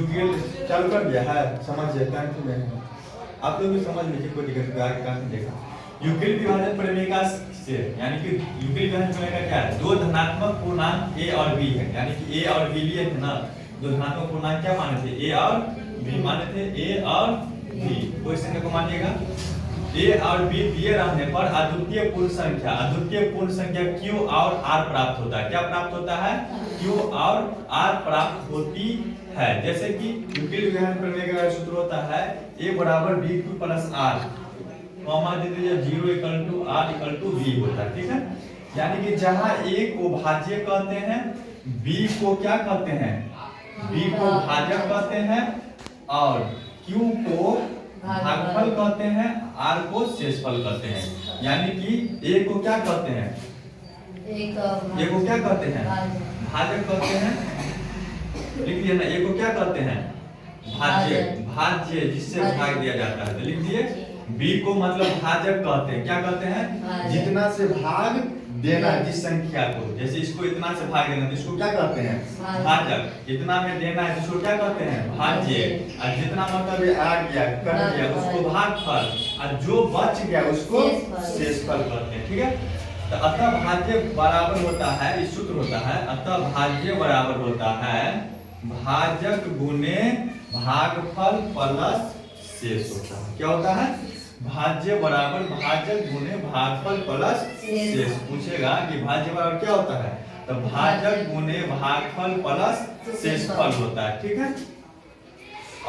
चालू कर दिया है, समझिए टेंथ में है। आप लोग भी समझ लीजिए, कोई दिक्कत नहीं, आगे क्लास में देखा। यूक्लिड विभाजन प्रमेय से यानी कि यूक्लिड विभाजन प्रमेय का क्या है, दो धनात्मक पूर्णांक a और b है, यानी कि a और b लिए थे ना, दो धनात्मक पूर्णांक क्या माने थे, a और b माने थे, a और b। क्वेश्चन को मानिएगा, a और b दिए रहने पर अद्वितीय पूर्ण संख्या q और r प्राप्त होता है। क्या प्राप्त होता है, q और r प्राप्त होती है। जैसे कि यूक्लिड विभाजन प्रमेय का सूत्र होता है a बराबर bq प्लस r, कॉमा दे दीजिए 0 equal to r equal to b होता है, ठीक है। यानी कि जहां a को भाज्य कहते हैं, b को क्या कहते हैं, b को भाजक कहते हैं, और q को भागफल कहते हैं, r को शेषफल कहते हैं। यानी कि a को क्या कहते हैं, a को क्या कहते हैं, भाजक कहते हैं, लिख दिए ना, a को क्या कहते हैं, भाज्य जिससे भाग दिया जाता है, तो लिख दिए। b को मतलब भाजक कहते हैं, क्या कहते हैं, जितना से भाग देना जिस संख्या को, जैसे इसको इतना से भाग देना तो इसको क्या कहते हैं, भाजक। इतना में देना है जिसको क्या कहते हैं, भाज्य। और जितना मतलब आ गया कट गया उसको भागफल, और जो बच गया उसको शेषफल कहते हैं, ठीक है। तो अतः भाज्य बराबर होता है, इस सूत्र होता है, अतः भाज्य बराबर होता है भाजक गुने भागफल प्लस शेष होता है। क्या होता है, भाज्य बराबर भाजक गुने भागफल प्लस शेष। पूछेगा कि भाज्य बराबर क्या होता है, तो भाजक गुने भागफल प्लस शेषफल होता है, ठीक है।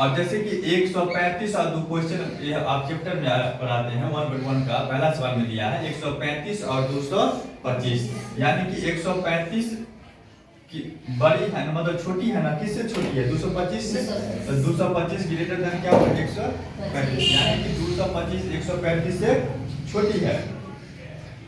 और जैसे कि 135 और 2 क्वेश्चन आप चैप्टर में पढ़ाते हैं 1.1 का पहला सवाल में दिया है 135 और 225, यानी कि 135 की बड़ी है ना, मतलब छोटी है ना, किससे छोटी है, 225 से, तो 225 ग्रेटर देन क्या होगा, 135, यानी कि 225 135 से छोटी है।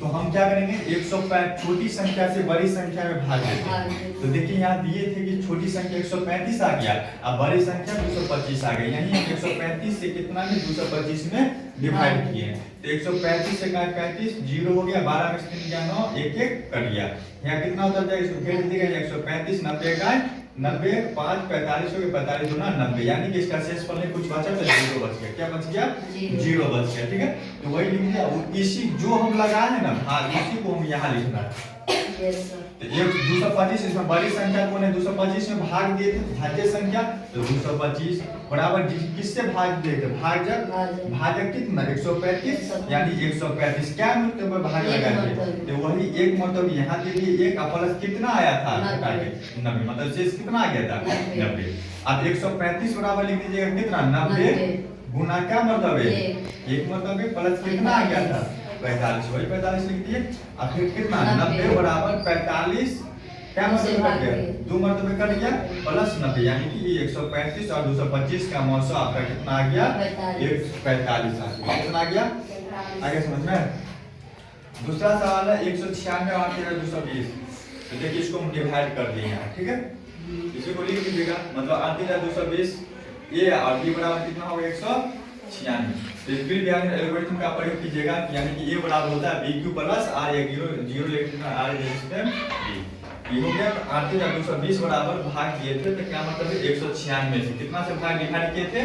तो हम क्या करेंगे, 135 छोटी संख्या से बड़ी संख्या में भाग देंगे। तो देखिए यहाँ दिए थे कि छोटी संख्या 135 आ गया, अब बड़ी संख्या 225 आ गई, यही हम 135 से कितना में 225 में डिवाइड किए। तो 135 से 35 0 हो गया, 12 में 3 गया 9, 1 1 कट गया। यहाँ कितना होता है, इसको घेर दीजिएगा, 135 90 का 90 5 45 हो गया, 45 गुना 90, यानी कि इसका शेषफल में कुछ बचा तो 0 बच गया। क्या बच गया, 0 बच गया, ठीक है। तो वही लिख दिया, इसी जो हम लगाए हैं ना भाग, इसी को हम यहाँ लिखना है। तो 225 इसमें बड़ी संख्या को ने 225 में भाग दिए थे, भाज्य संख्या, तो 225 बराबर किससे भाग दिए थे, भाजक कितना 135, यानी 135 क्या मतलब में भाग लगाएंगे, तो वही एक मतलब यहाँ दे दिए, एक प्लस कितना आया था 90, मतलब शेष कितना आ गया था 90। अब 135 बराबर लिख दीजिएगा कितना 90 गुना क्या मतलब है, एक मतलब है प्लस कितना आ गया था 45, वही 45 लिख दिए। और फिर कितना 90 बराबर 45, क्या मतलब कट गया, 2 मतलब कट गया प्लस 90, यानी कि 135 और 225 का मौसा आपका कितना आ गया 145 आ गया, कितना आ गया, आगे समझ में। दूसरा सवाल है 196 और 220, तो देखिए इसको हम डिवाइड कर दिए हैं, ठीक है। इसी को लिख दीजिएगा, मतलब 220 a और b बराबर कितना होगा 196। तो स्पीड विभाजन एल्गोरिथम का प्रयोग कीजिएगा, यानी कि a बराबर होता है bq प्लस r, 0 लेकर r रेजिस्टेंस b। ये हो गया। 220 बराबर भाग दिए थे, तो क्या मतलब है 196 से कितना से भाग डिवाइड किए थे,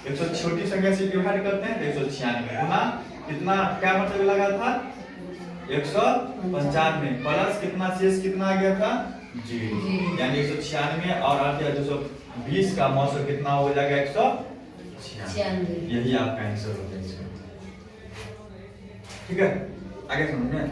100 छोटी संख्या से डिवाइड करते हैं, 196 गुना कितना, क्या मतलब लगा था 195 प्लस कितना शेष कितना आ गया था 0, यानी 196 और 220 का मौसम कितना हो जाएगा 196, यही आपका आंसर हो जाएगा, ठीक है। आगे समझ में।